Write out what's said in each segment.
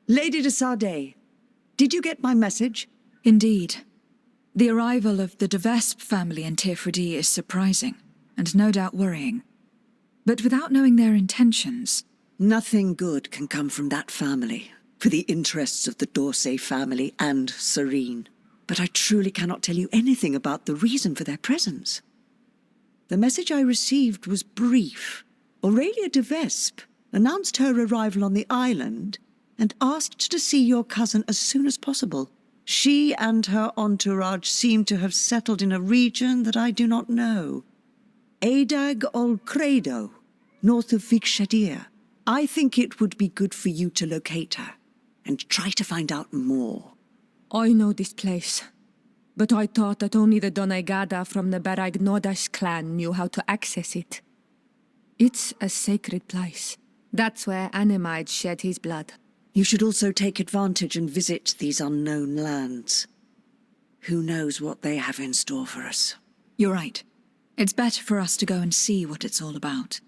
Lady de Sardet, did you get my message? Indeed. The arrival of the de Vespe family in Tirfredi is surprising, and no doubt worrying. But without knowing their intentions... Nothing good can come from that family, for the interests of the d'Orsay family and Serene. But I truly cannot tell you anything about the reason for their presence. The message I received was brief. Aurelia de Vespe announced her arrival on the island and asked to see your cousin as soon as possible. She and her entourage seem to have settled in a region that I do not know. Adag ol Credo, north of Vikshadir. I think it would be good for you to locate her and try to find out more. I know this place, but I thought that only the Doneigada from the Baragnodash clan knew how to access it. It's a sacred place. That's where Animide shed his blood. You should also take advantage and visit these unknown lands. Who knows what they have in store for us? You're right. It's better for us to go and see what it's all about.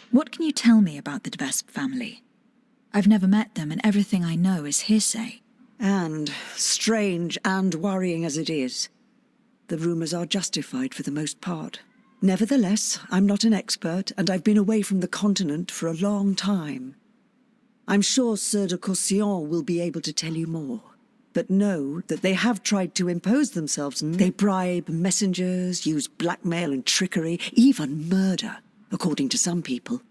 What can you tell me about the de Vespe family? I've never met them, and everything I know is hearsay. And, strange and worrying as it is, the rumors are justified for the most part. Nevertheless, I'm not an expert, and I've been away from the continent for a long time. I'm sure Sieur de Caution will be able to tell you more. But know that they have tried to impose themselves. They bribe messengers, use blackmail and trickery, even murder, according to some people.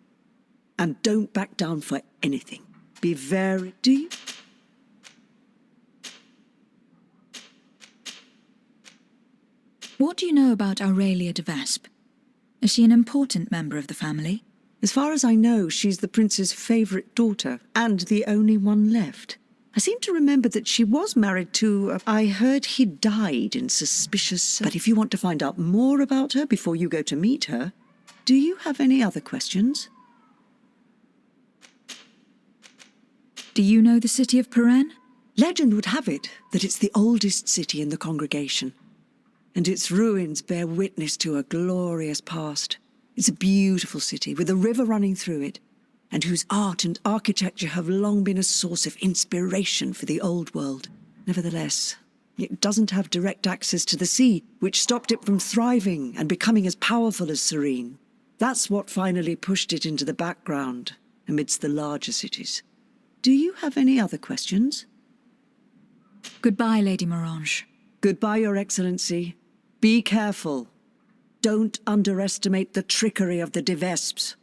And don't back down for anything. Be very... Do you... What do you know about Aurelia de Vespe? Is she an important member of the family? As far as I know, she's the prince's favourite daughter, and the only one left. I seem to remember that she was married to... I heard he died in suspicious... But if you want to find out more about her before you go to meet her, do you have any other questions? Do you know the city of Peren? Legend would have it that it's the oldest city in the congregation, and its ruins bear witness to a glorious past. It's a beautiful city with a river running through it, and whose art and architecture have long been a source of inspiration for the old world. Nevertheless, it doesn't have direct access to the sea, which stopped it from thriving and becoming as powerful as Serene. That's what finally pushed it into the background amidst the larger cities. Do you have any other questions? Goodbye, Lady Morange. Goodbye, Your Excellency. Be careful. Don't underestimate the trickery of the de Vespes.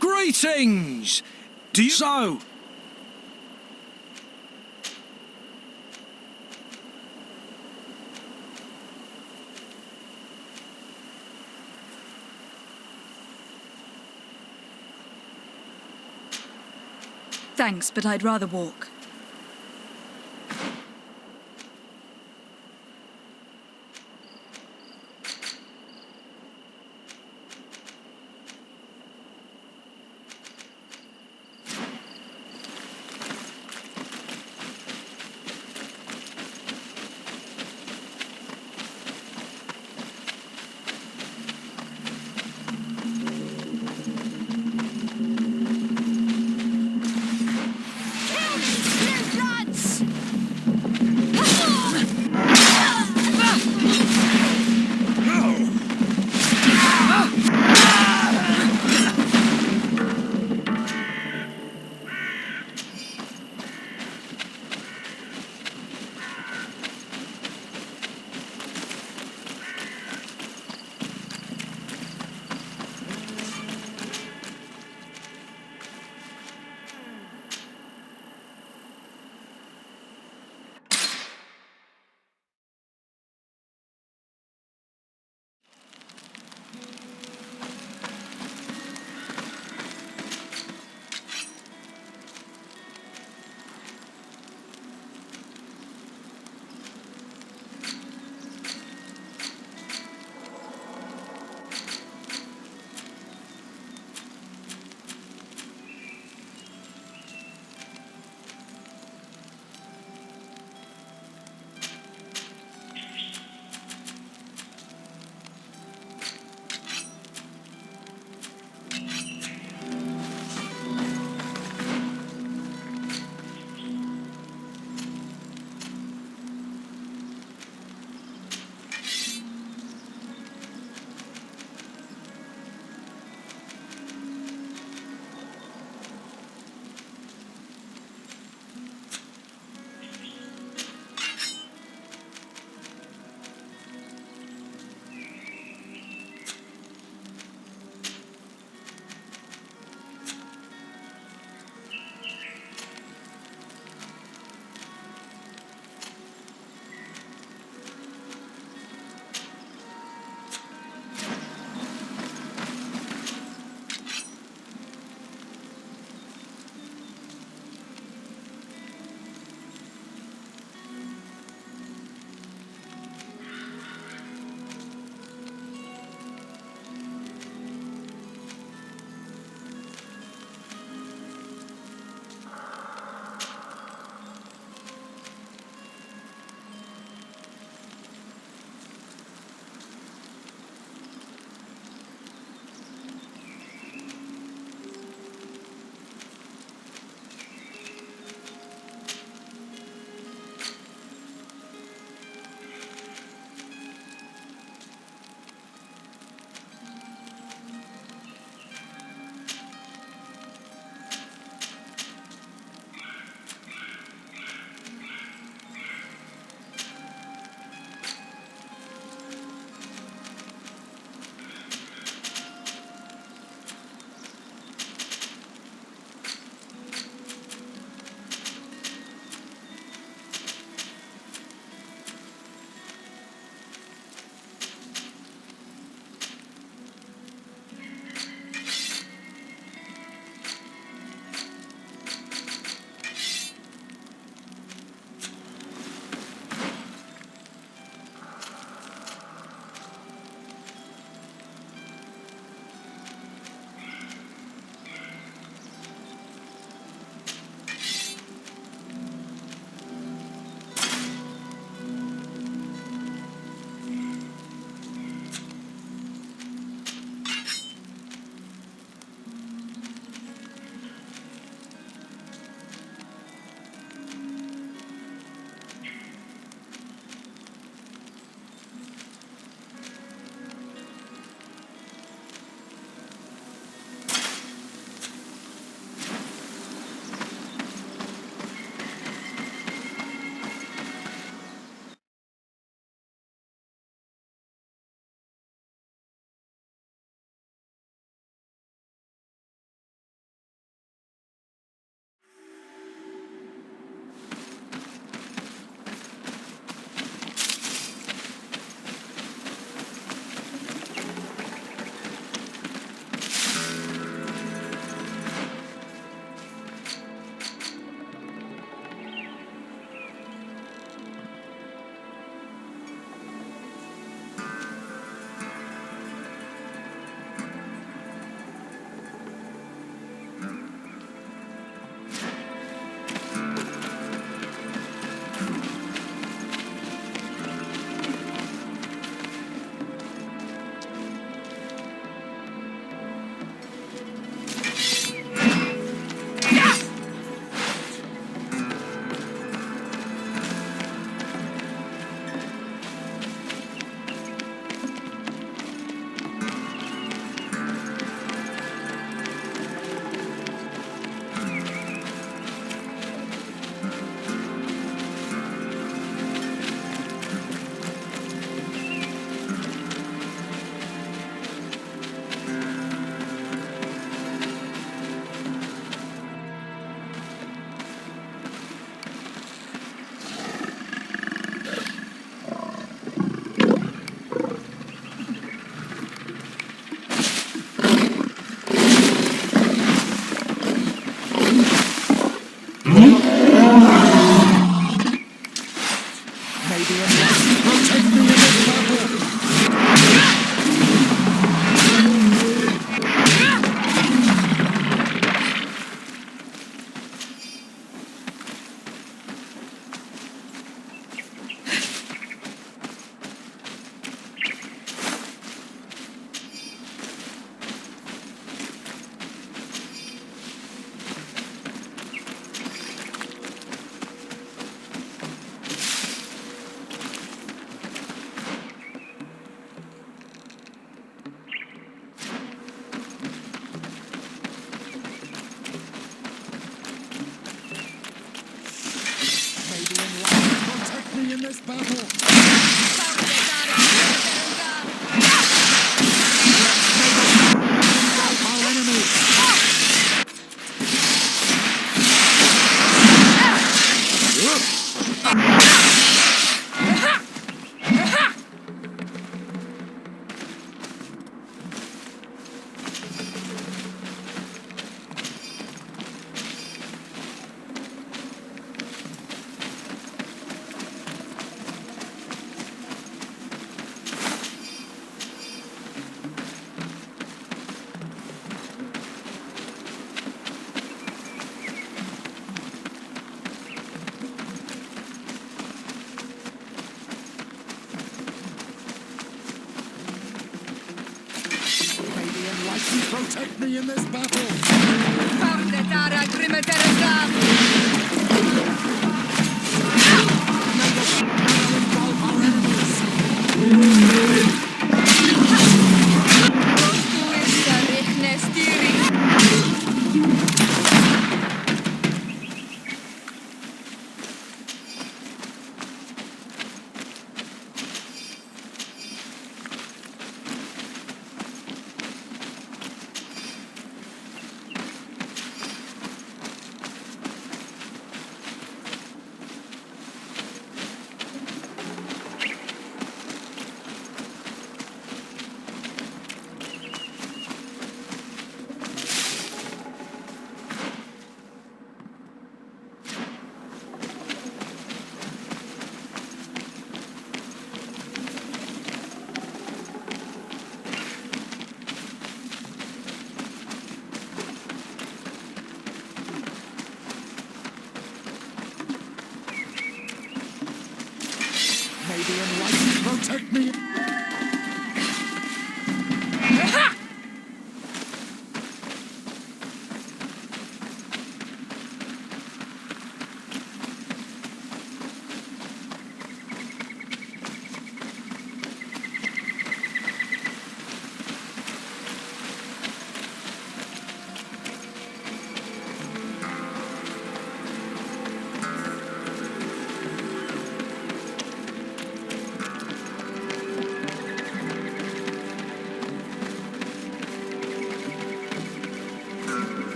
Greetings! Do you so? Thanks, but I'd rather walk. Almighty protect me in this battle! May the Almighty protect me!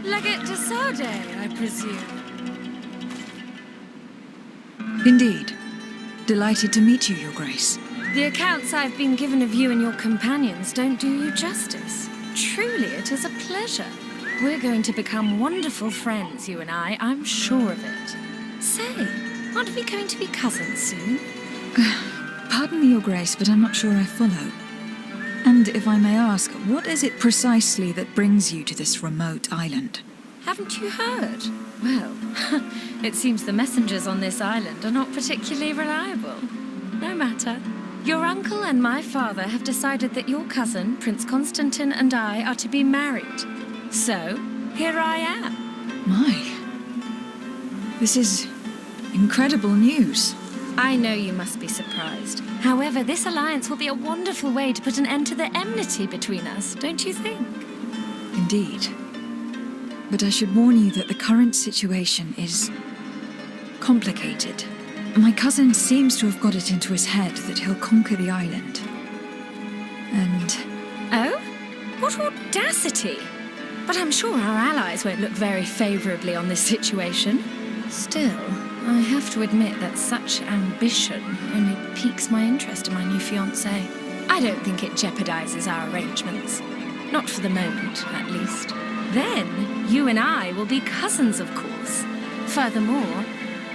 Legate de Sade, I presume. Indeed. Delighted to meet you, Your Grace. The accounts I've been given of you and your companions don't do you justice. Truly, it is a pleasure. We're going to become wonderful friends, you and I'm sure of it. Say, aren't we going to be cousins soon? Pardon me, Your Grace, but I'm not sure I follow. And if I may ask, what is it precisely that brings you to this remote island? Haven't you heard? Well, it seems the messengers on this island are not particularly reliable. No matter. Your uncle and my father have decided that your cousin, Prince Constantine, and I are to be married. So, here I am. My. This is incredible news. I know you must be surprised. However, this alliance will be a wonderful way to put an end to the enmity between us, don't you think? Indeed. But I should warn you that the current situation is complicated. My cousin seems to have got it into his head that he'll conquer the island. And... Oh? What audacity! But I'm sure our allies won't look very favorably on this situation. Still, I have to admit that such ambition only piques my interest in my new fiancé. I don't think it jeopardizes our arrangements. Not for the moment, at least. Then, you and I will be cousins, of course. Furthermore,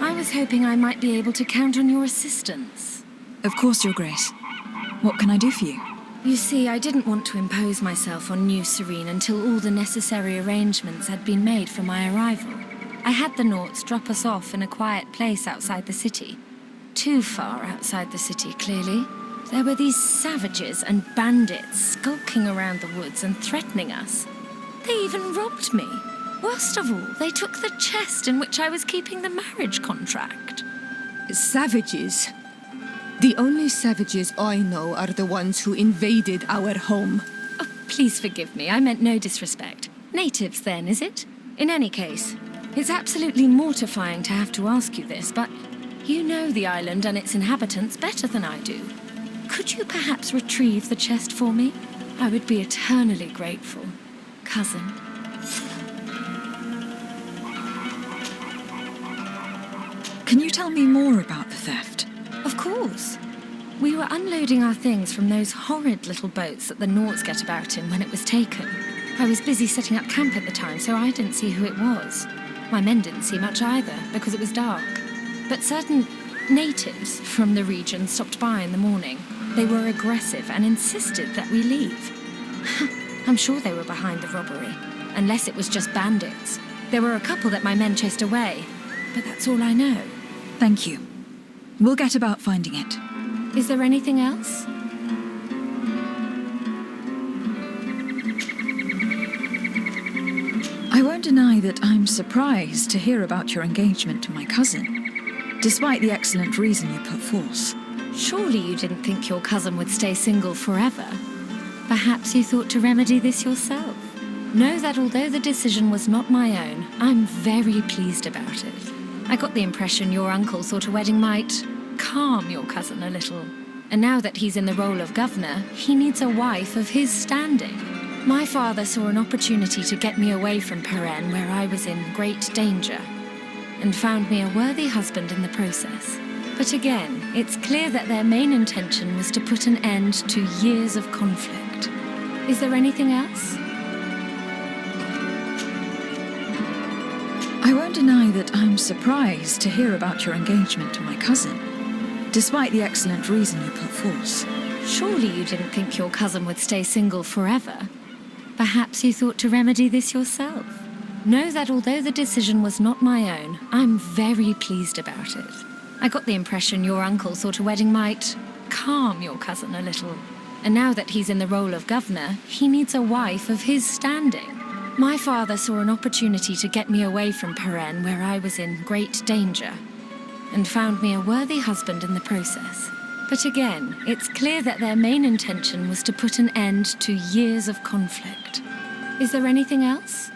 I was hoping I might be able to count on your assistance. of course, Your Grace. What can I do for you? You see, I didn't want to impose myself on New Serene until all the necessary arrangements had been made for my arrival. I had the Nauts drop us off in a quiet place outside the city. Too far outside the city, clearly. There were these savages and bandits skulking around the woods and threatening us. They even robbed me. Worst of all, they took the chest in which I was keeping the marriage contract. Savages? The only savages I know are the ones who invaded our home. Oh, please forgive me. I meant no disrespect. Natives, then, is it? In any case, It's absolutely mortifying to have to ask you this, but you know the island and its inhabitants better than I do. Could you perhaps retrieve the chest for me? I would be eternally grateful, cousin. Can you tell me more about the theft? Of course. We were unloading our things from those horrid little boats that the Nauts get about in when it was taken. I was busy setting up camp at the time, so I didn't see who it was. My men didn't see much either, because it was dark. But certain natives from the region stopped by in the morning. They were aggressive and insisted that we leave. I'm sure they were behind the robbery, unless it was just bandits. There were a couple that my men chased away, but that's all I know. Thank you. We'll get about finding it. Is there anything else? I won't deny that I'm surprised to hear about your engagement to my cousin, despite the excellent reason you put forth. Surely you didn't think your cousin would stay single forever. Perhaps you thought to remedy this yourself. Know that although the decision was not my own, I'm very pleased about it. I got the impression your uncle thought a wedding might calm your cousin a little. And now that he's in the role of governor, he needs a wife of his standing. My father saw an opportunity to get me away from Peren, where I was in great danger, and found me a worthy husband in the process. But again, it's clear that their main intention was to put an end to years of conflict. Is there anything else? I won't deny that I'm surprised to hear about your engagement to my cousin, despite the excellent reason you put forth. Surely you didn't think your cousin would stay single forever. Perhaps you thought to remedy this yourself. Know that although the decision was not my own, I'm very pleased about it. I got the impression your uncle thought a wedding might calm your cousin a little. And now that he's in the role of governor, he needs a wife of his standing. My father saw an opportunity to get me away from Peren, where I was in great danger, and found me a worthy husband in the process. But again, it's clear that their main intention was to put an end to years of conflict. Is there anything else?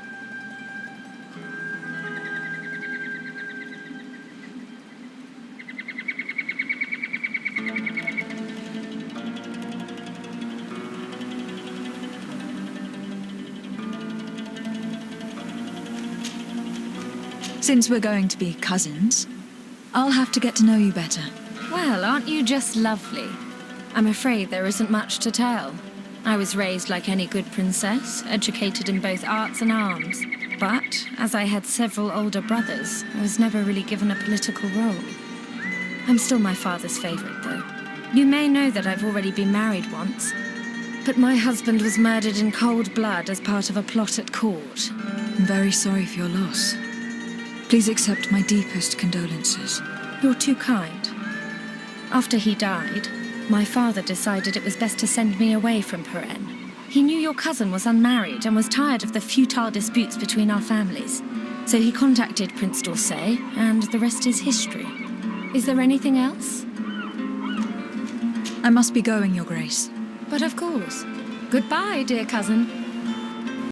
Since we're going to be cousins, I'll have to get to know you better. Well, aren't you just lovely? I'm afraid there isn't much to tell. I was raised like any good princess, educated in both arts and arms. But, as I had several older brothers, I was never really given a political role. I'm still my father's favorite, though. You may know that I've already been married once, but my husband was murdered in cold blood as part of a plot at court. I'm very sorry for your loss. Please accept my deepest condolences. You're too kind. After he died, my father decided it was best to send me away from Peren. He knew your cousin was unmarried and was tired of the futile disputes between our families. So he contacted Prince d'Orsay, and the rest is history. Is there anything else? I must be going, Your Grace. But of course. Goodbye, dear cousin.